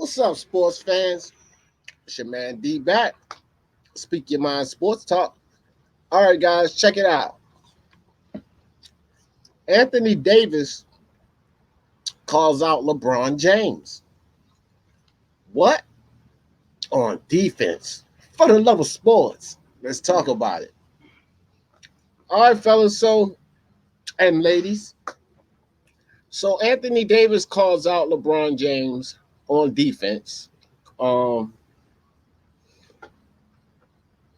What's up, sports fans? It's your man D back. Speak Your Mind Sports Talk. All right, guys, check it out. Anthony Davis calls out LeBron James. What? On defense. For the love of sports. Let's talk about it. All right, fellas, and ladies. So Anthony Davis calls out LeBron James on defense. Um,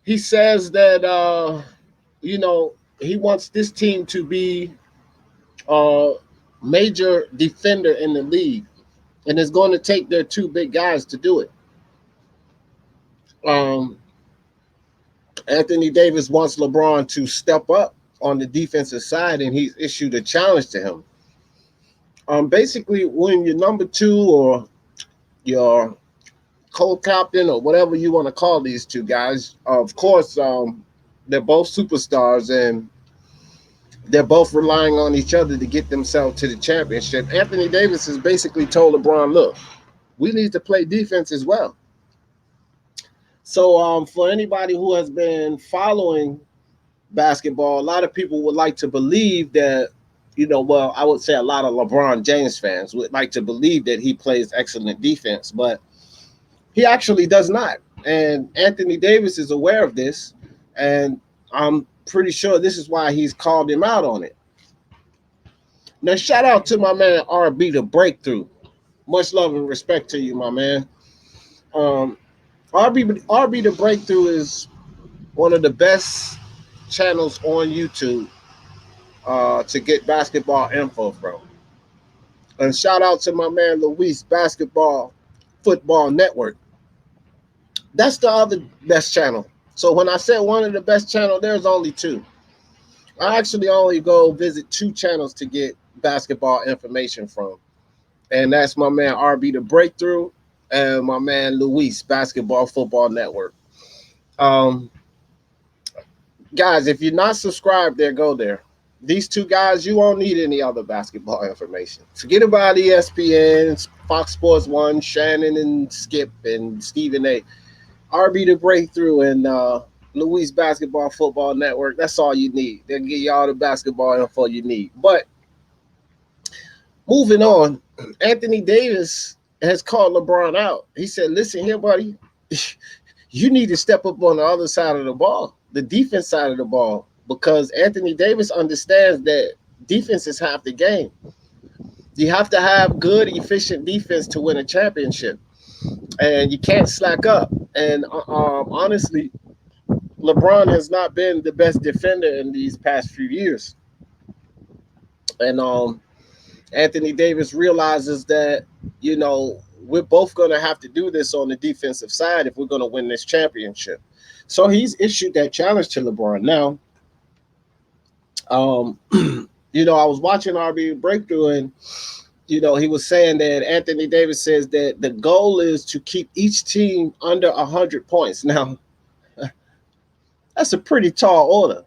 he says that he wants this team to be a major defender in the league, and it's going to take their two big guys to do it. Um, Anthony Davis wants LeBron to step up on the defensive side, and he's issued a challenge to him. Basically, when you're number two or your co-captain or whatever you want to call these two guys, of course, they're both superstars and they're both relying on each other to get themselves to the championship. Anthony Davis has basically told LeBron, look, we need to play defense as well. So for anybody who has been following basketball, a lot of people would like to believe that, I would say a lot of LeBron James fans would like to believe that he plays excellent defense, but he actually does not. And Anthony Davis is aware of this, and I'm pretty sure this is why he's called him out on it. Now, shout out to my man RB the Breakthrough. Much love and respect to you, my man. Um, RB the Breakthrough is one of the best channels on YouTube to get basketball info from. And shout out to my man Luis Basketball Football Network. That's the other best channel. So when I said one of the best channel, there's only two. I actually only go visit two channels to get basketball information from. And that's my man RB the Breakthrough and my man Luis Basketball Football Network. Um, Guys, if you're not subscribed there, go there. These two guys, you won't need any other basketball information. Forget about ESPN, Fox Sports One, Shannon and Skip and Stephen A. RB the Breakthrough and Luis Basketball Football Network. That's all you need. They'll give you all the basketball info you need. But moving on, Anthony Davis has called LeBron out. He said, listen here, buddy, you need to step up on the other side of the ball, the defense side of the ball, because Anthony Davis understands that defense is half the game. You have to have good, efficient defense to win a championship, and you can't slack up. And honestly, LeBron has not been the best defender in these past few years. And Anthony Davis realizes that, we're both going to have to do this on the defensive side if we're going to win this championship. So he's issued that challenge to LeBron. Now, I was watching RB Breakthrough, and he was saying that Anthony Davis says that the goal is to keep each team under 100 points. Now, that's a pretty tall order,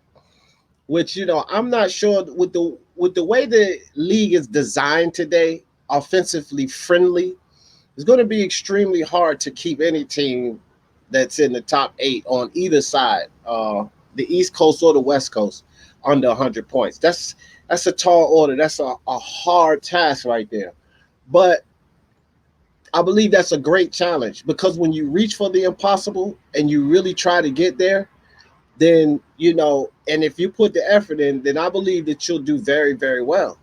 which, I'm not sure with the way the league is designed today, offensively friendly, it's going to be extremely hard to keep any team that's in the top 8 on either side, the East Coast or the West Coast, under 100 points. That's a tall order. That's a hard task right there. But I believe that's a great challenge, because when you reach for the impossible and you really try to get there, then, and if you put the effort in, then I believe that you'll do very, very well.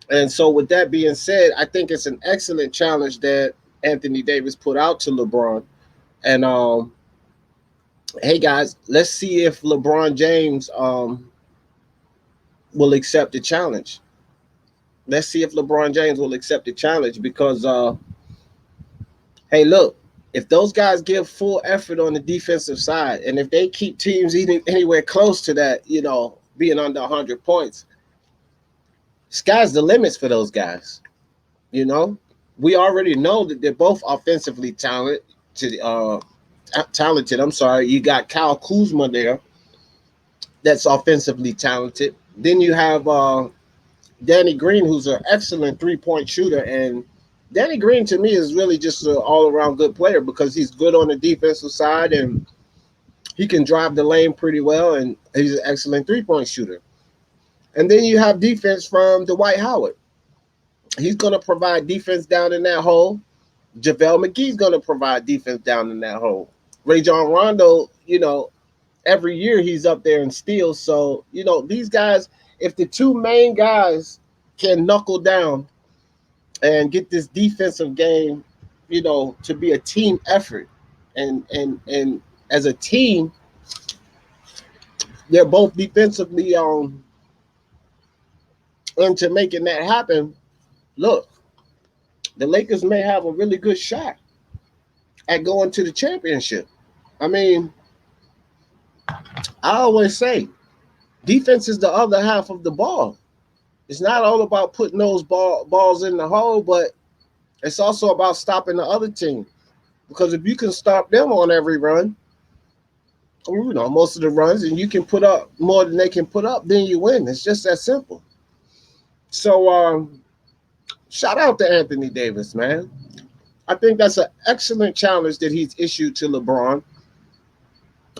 And so with that being said, I think it's an excellent challenge that Anthony Davis put out to LeBron. And hey guys, let's see if LeBron James will accept the challenge. Let's see if LeBron James will accept the challenge, because hey, look, if those guys give full effort on the defensive side, and if they keep teams even anywhere close to that, being under 100 points, sky's the limits for those guys. We already know that they're both offensively talented. I'm sorry. You got Kyle Kuzma there, that's offensively talented. Then you have Danny Green, who's an excellent 3-point shooter, and Danny Green to me is really just an all-around good player because he's good on the defensive side and he can drive the lane pretty well, and he's an excellent three-point shooter. And then you have defense from Dwight Howard. He's going to provide defense down in that hole. JaVale McGee's going to provide defense down in that hole. Ray John Rondo, every year he's up there in steals. So, these guys, if the two main guys can knuckle down and get this defensive game, to be a team effort, and as a team, they're both defensively into making that happen. Look, the Lakers may have a really good shot at going to the championship. I mean, I always say defense is the other half of the ball. It's not all about putting those balls in the hole, but it's also about stopping the other team. Because if you can stop them on every run, most of the runs, and you can put up more than they can put up, then you win. It's just that simple. So shout out to Anthony Davis, man. I think that's an excellent challenge that he's issued to LeBron.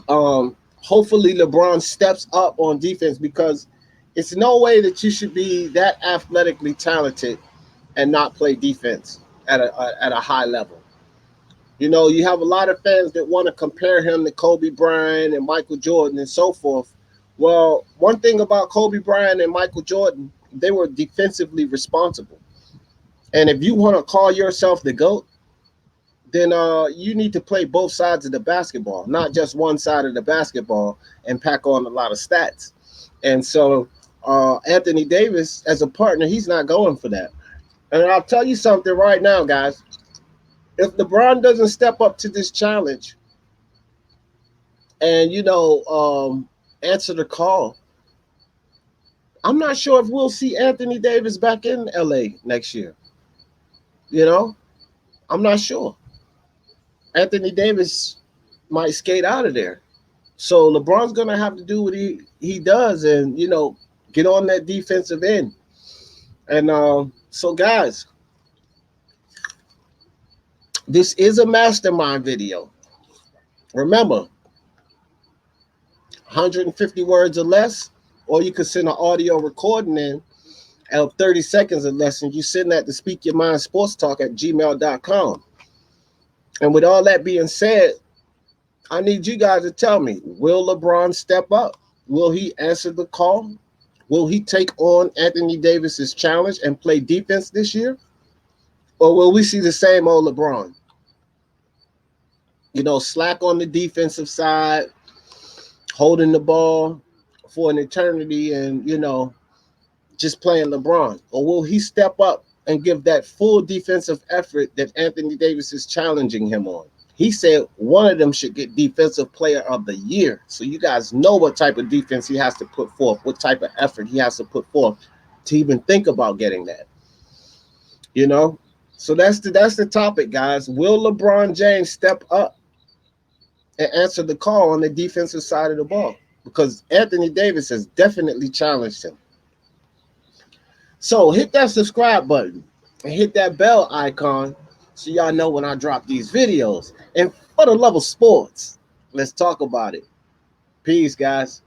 Hopefully LeBron steps up on defense, because it's no way that you should be that athletically talented and not play defense at a high level. You have a lot of fans that want to compare him to Kobe Bryant and Michael Jordan and so forth. Well, one thing about Kobe Bryant and Michael Jordan, they were defensively responsible. And if you want to call yourself the GOAT, then you need to play both sides of the basketball, not just one side of the basketball and pack on a lot of stats. And so Anthony Davis, as a partner, he's not going for that. And I'll tell you something right now, guys. If LeBron doesn't step up to this challenge and, answer the call, I'm not sure if we'll see Anthony Davis back in LA next year. I'm not sure. Anthony Davis might skate out of there. So LeBron's going to have to do what he does and, get on that defensive end. And so, guys, this is a mastermind video. Remember, 150 words or less, or you could send an audio recording in of 30 seconds or less, and you send that to speakyourmindsportstalk@gmail.com. And with all that being said, I need you guys to tell me, will LeBron step up? Will he answer the call? Will he take on Anthony Davis's challenge and play defense this year? Or will we see the same old LeBron? Slack on the defensive side, holding the ball for an eternity and, just playing LeBron? Or will he step up and give that full defensive effort that Anthony Davis is challenging him on? He said one of them should get Defensive Player of the Year. So you guys know what type of defense he has to put forth, what type of effort he has to put forth to even think about getting that. So that's the topic, guys. Will LeBron James step up and answer the call on the defensive side of the ball? Because Anthony Davis has definitely challenged him. So hit that subscribe button and hit that bell icon so y'all know when I drop these videos. And for the love of sports, let's talk about it. Peace, guys.